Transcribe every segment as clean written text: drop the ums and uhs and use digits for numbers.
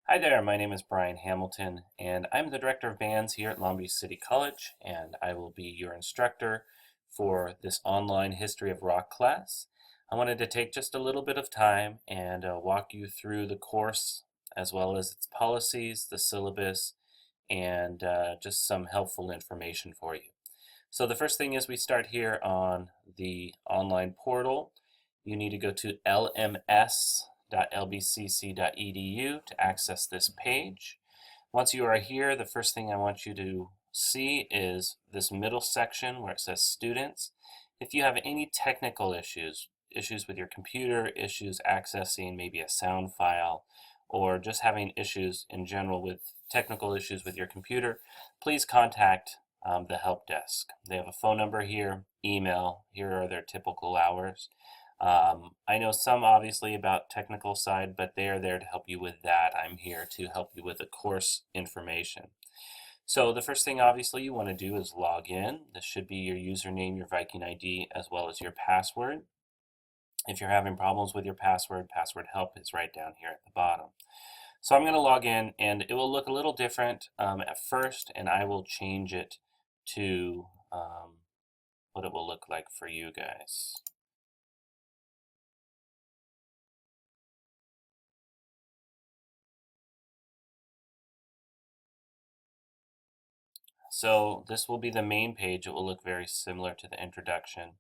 Hi there, my name is Brian Hamilton, and I'm the Director of Bands here at Long Beach City College, and I will be your instructor for this online History of Rock class. I wanted to take just a little bit of time and walk you through the course, as well as its policies, the syllabus, and just some helpful information for you. So the first thing is we start here on the online portal. You need to go to lms.lbcc.edu to access this page. Once you are here, the first thing I want you to see is this middle section where it says students. If you have any technical issues with your computer, issues accessing maybe a sound file, or just having issues in general with technical issues with your computer, please contact the help desk. They have a phone number here, email, here are their typical hours. I know some obviously about technical side, but they are there to help you with that. I'm here to help you with the course information. So the first thing obviously you want to do is log in. This should be your username, your Viking ID, as well as your password. If you're having problems with your password, password help is right down here at the bottom. So I'm going to log in, and it will look a little different at first, and I will change it to what it will look like for you guys. So this will be the main page. It will look very similar to the introduction.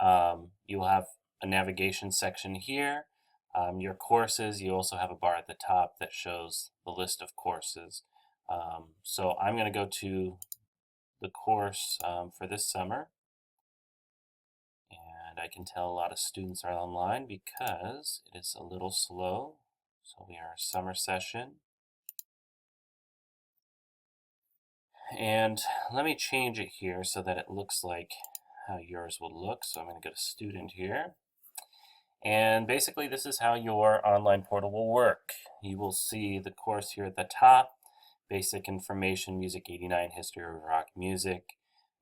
You will have a navigation section here. Your courses, you also have a bar at the top that shows the list of courses. So I'm going to go to the course for this summer. And I can tell a lot of students are online because it is a little slow. So we are summer session. And let me change it here so that it looks like how yours will look. So I'm going to go to student here. And basically this is how your online portal will work. You will see the course here at the top, basic information, Music 89, History of Rock Music.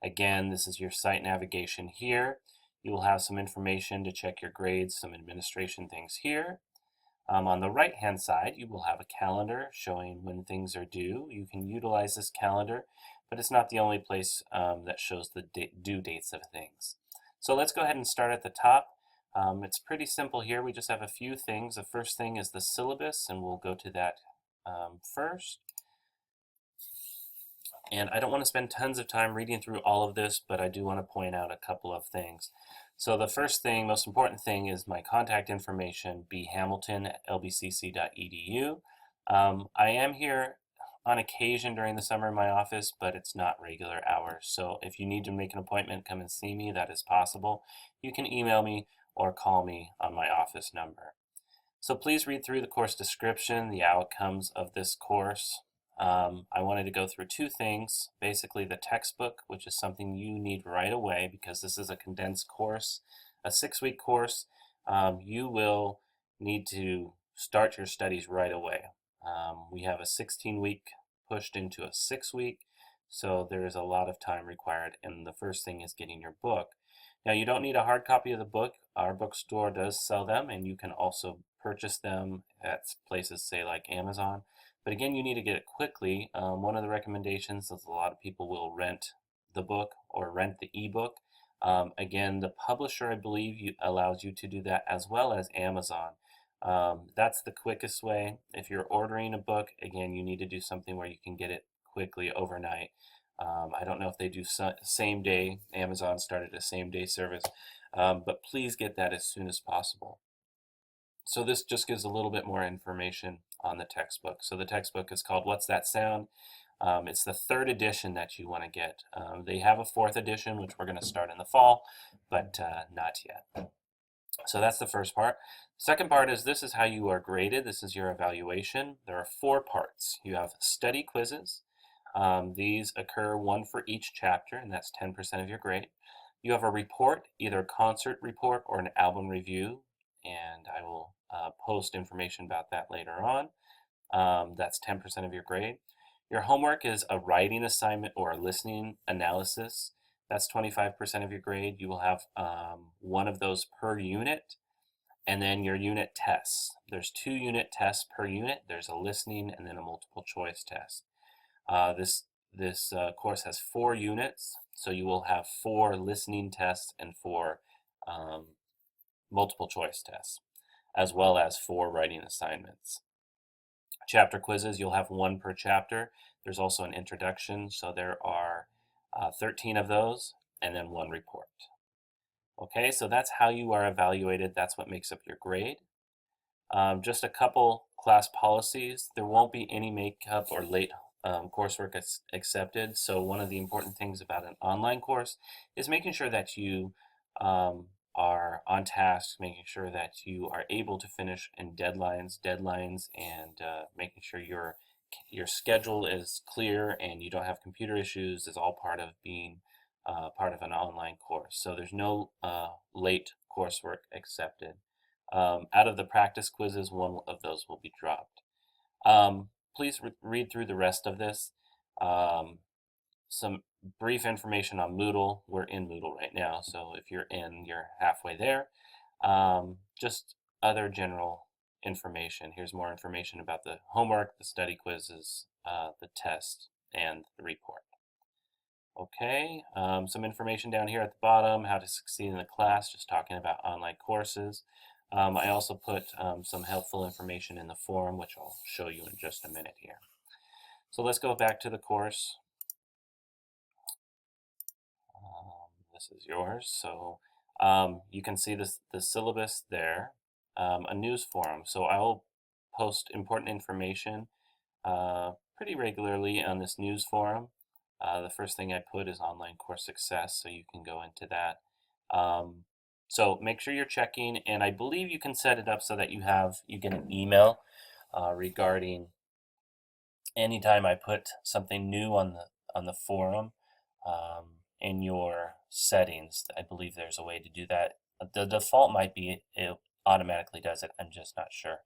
Again, this is your site navigation here. You will have some information to check your grades, some administration things here. On the right-hand side, you will have a calendar showing when things are due. You can utilize this calendar, but it's not the only place that shows the due dates of things. So let's go ahead and start at the top. It's pretty simple here. We just have a few things. The first thing is the syllabus, and we'll go to that first. And I don't want to spend tons of time reading through all of this, but I do want to point out a couple of things. So the first thing, most important thing, is my contact information, bhamilton@lbcc.edu. I am here on occasion during the summer in my office, but it's not regular hours. So if you need to make an appointment, come and see me, that is possible. You can email me or call me on my office number. So please read through the course description, the outcomes of this course. I wanted to go through two things. Basically the textbook, which is something you need right away because this is a condensed course, a 6-week course. You will need to start your studies right away. We have a 16-week pushed into a 6-week, so there is a lot of time required, and the first thing is getting your book. Now, you don't need a hard copy of the book. Our bookstore does sell them, and you can also purchase them at places, say, like Amazon. But again, you need to get it quickly. One of the recommendations is a lot of people will rent the book or rent the ebook. Again, the publisher, I believe, allows you to do that as well as Amazon. That's the quickest way. If you're ordering a book, again, you need to do something where you can get it quickly overnight. I don't know if they do same day. Amazon started a same day service, but please get that as soon as possible. So this just gives a little bit more information on the textbook. So the textbook is called What's That Sound? It's the 3rd edition that you want to get. They have a 4th edition, which we're going to start in the fall, but not yet. So that's the first part. Second part is this is how you are graded. This is your evaluation. There are 4 parts. You have study quizzes. These occur 1 for each chapter, and that's 10% of your grade. You have a report, either a concert report or an album review, and I will post information about that later on. That's 10% of your grade. Your homework is a writing assignment or a listening analysis. That's 25% of your grade. You will have 1 of those per unit. and then your unit tests. There's 2 unit tests per unit. There's a listening and then a multiple choice test. This course has 4 units, so you will have 4 listening tests and 4 um, multiple choice tests, as well as 4 writing assignments. Chapter quizzes, you'll have 1 per chapter. There's also an introduction, so there are 13 of those, and then 1 report. Okay, so that's how you are evaluated. That's what makes up your grade. Just a couple class policies. There won't be any makeup or late coursework accepted. So one of the important things about an online course is making sure that you are on task, making sure that you are able to finish in deadlines, and making sure your schedule is clear and you don't have computer issues is all part of being part of an online course. So there's no late coursework accepted. Out of the practice quizzes, 1 of those will be dropped. Please read through the rest of this. Some brief information on Moodle. We're in Moodle right now, so if you're in, you're halfway there. Just other general information. Here's more information about the homework, the study quizzes, the test, and the report. Okay, some information down here at the bottom, how to succeed in the class, just talking about online courses. I also put some helpful information in the forum, which I'll show you in just a minute here. So let's go back to the course. This is yours. So you can see the syllabus there, a news forum. So I'll post important information pretty regularly on this news forum. The first thing I put is online course success, so you can go into that. So make sure you're checking, and I believe you can set it up so that you get an email regarding anytime I put something new on the forum in your settings. I believe there's a way to do that. The default might be it automatically does it. I'm just not sure.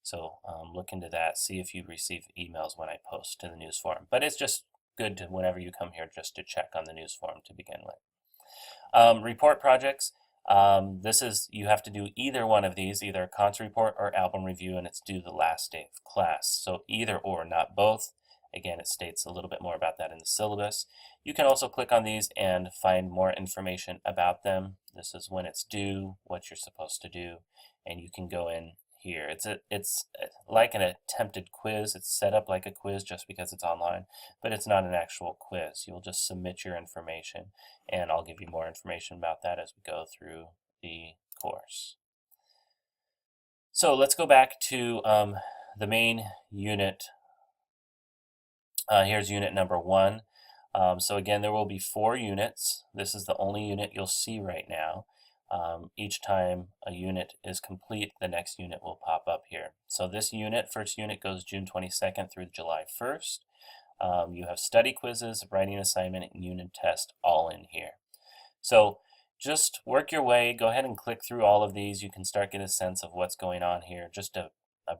So look into that. See if you receive emails when I post to the news forum. But it's just good to, whenever you come here, just to check on the news forum to begin with. Report projects. You have to do either one of these, either a cons report or album review, and it's due the last day of class. So either or, not both. Again, it states a little bit more about that in the syllabus. You can also click on these and find more information about them. This is when it's due, what you're supposed to do, and you can go in here. It's like an attempted quiz. It's set up like a quiz just because it's online, but it's not an actual quiz. You'll just submit your information, and I'll give you more information about that as we go through the course. So let's go back to the main unit. Here's unit number 1. So again, there will be 4 units. This is the only unit you'll see right now. Each time a unit is complete, the next unit will pop up here. So this first unit goes June 22nd through July 1st. You have study quizzes, writing assignment, and unit test all in here. So just work your way. Go ahead and click through all of these. You can start getting a sense of what's going on here. Just a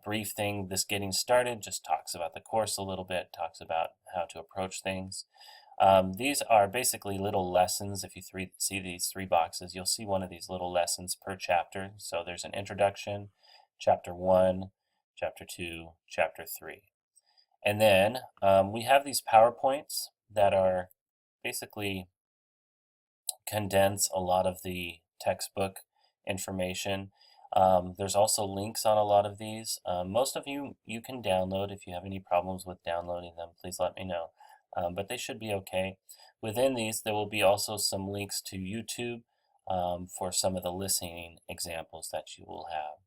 brief thing, this getting started just talks about the course a little bit, talks about how to approach things. These are basically little lessons. If you see these 3 boxes, you'll see one of these little lessons per chapter. So there's an introduction, chapter 1, chapter 2, chapter 3. And then we have these PowerPoints that are basically condense a lot of the textbook information. There's also links on a lot of these. Most of you can download. If you have any problems with downloading them, please let me know. But they should be okay. Within these, there will be also some links to YouTube for some of the listening examples that you will have.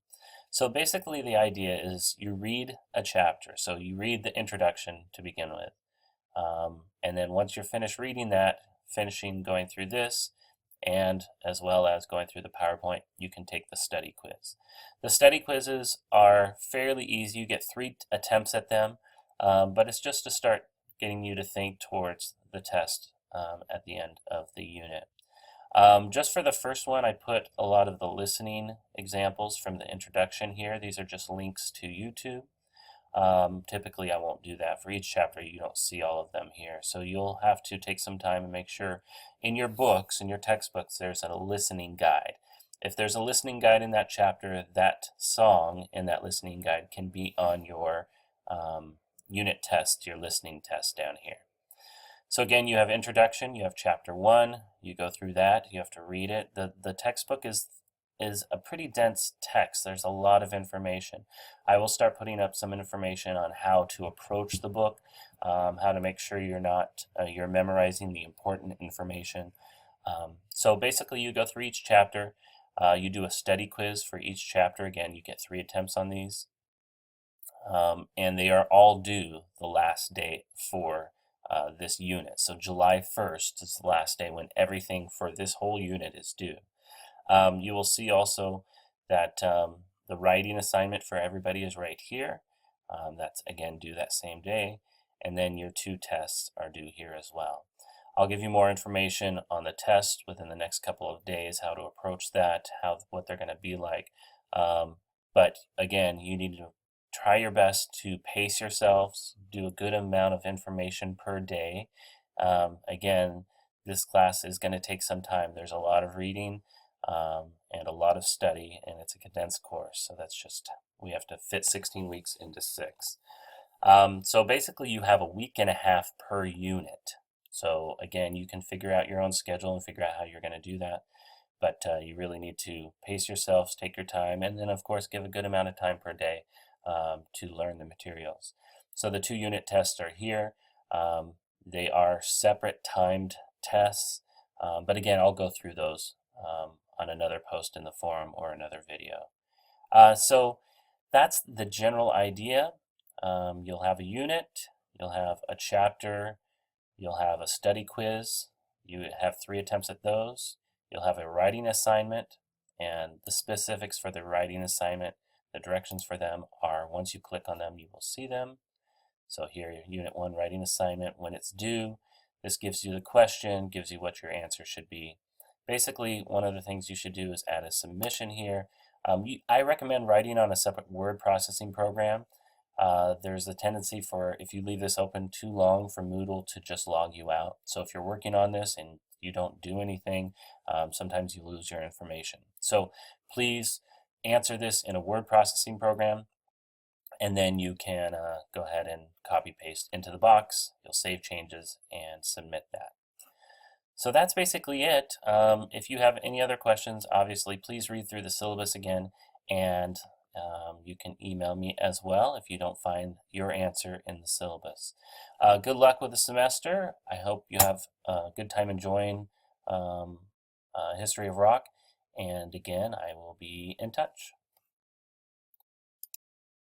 So basically the idea is you read a chapter. So you read the introduction to begin with. And then once you're finished reading that, going through this, and as well as going through the PowerPoint, you can take the study quiz. The study quizzes are fairly easy. You get 3 attempts at them, but it's just to start getting you to think towards the test at the end of the unit. Just for the first one, I put a lot of the listening examples from the introduction here. These are just links to YouTube. Typically, I won't do that. For each chapter, you don't see all of them here. So you'll have to take some time and make sure in your books, in your textbooks, there's a listening guide. if there's a listening guide in that chapter, that song in that listening guide can be on your unit test, your listening test down here. So again, you have introduction, you have chapter 1, you go through that, you have to read it. The textbook is a pretty dense text. There's a lot of information. I will start putting up some information on how to approach the book, how to make sure you're memorizing the important information. So basically you go through each chapter, you do a study quiz for each chapter. Again, you get 3 attempts on these. And they are all due the last day for this unit. So July 1st is the last day when everything for this whole unit is due. You will see also that the writing assignment for everybody is right here. That's again due that same day. And then your 2 tests are due here as well. I'll give you more information on the test within the next couple of days, how to approach that, what they're going to be like. But again, you need to try your best to pace yourselves, do a good amount of information per day. Again, this class is going to take some time. There's a lot of reading and a lot of study, and it's a condensed course. So that's just, we have to fit 16 weeks into 6. So basically you have a week and a half per unit. So again, you can figure out your own schedule and figure out how you're going to do that. But you really need to pace yourselves, take your time, and then of course give a good amount of time per day to learn the materials. So the 2 unit tests are here. They are separate timed tests, but again, I'll go through those on another post in the forum or another video. So that's the general idea. You'll have a unit, you'll have a chapter, you'll have a study quiz, you have 3 attempts at those, you'll have a writing assignment, and the specifics for the writing assignment, the directions for them are, once you click on them, you will see them. So here, Unit 1 writing assignment, when it's due, this gives you the question, gives you what your answer should be. Basically, one of the things you should do is add a submission here. I recommend writing on a separate word processing program. There's a tendency for, if you leave this open too long, for Moodle to just log you out. So if you're working on this and you don't do anything, sometimes you lose your information. So please answer this in a word processing program, and then you can go ahead and copy paste into the box. You'll save changes and submit that. So that's basically it. If you have any other questions, obviously please read through the syllabus again, and you can email me as well if you don't find your answer in the syllabus. Good luck with the semester. I hope you have a good time enjoying History of Rock, and again, I will be in touch.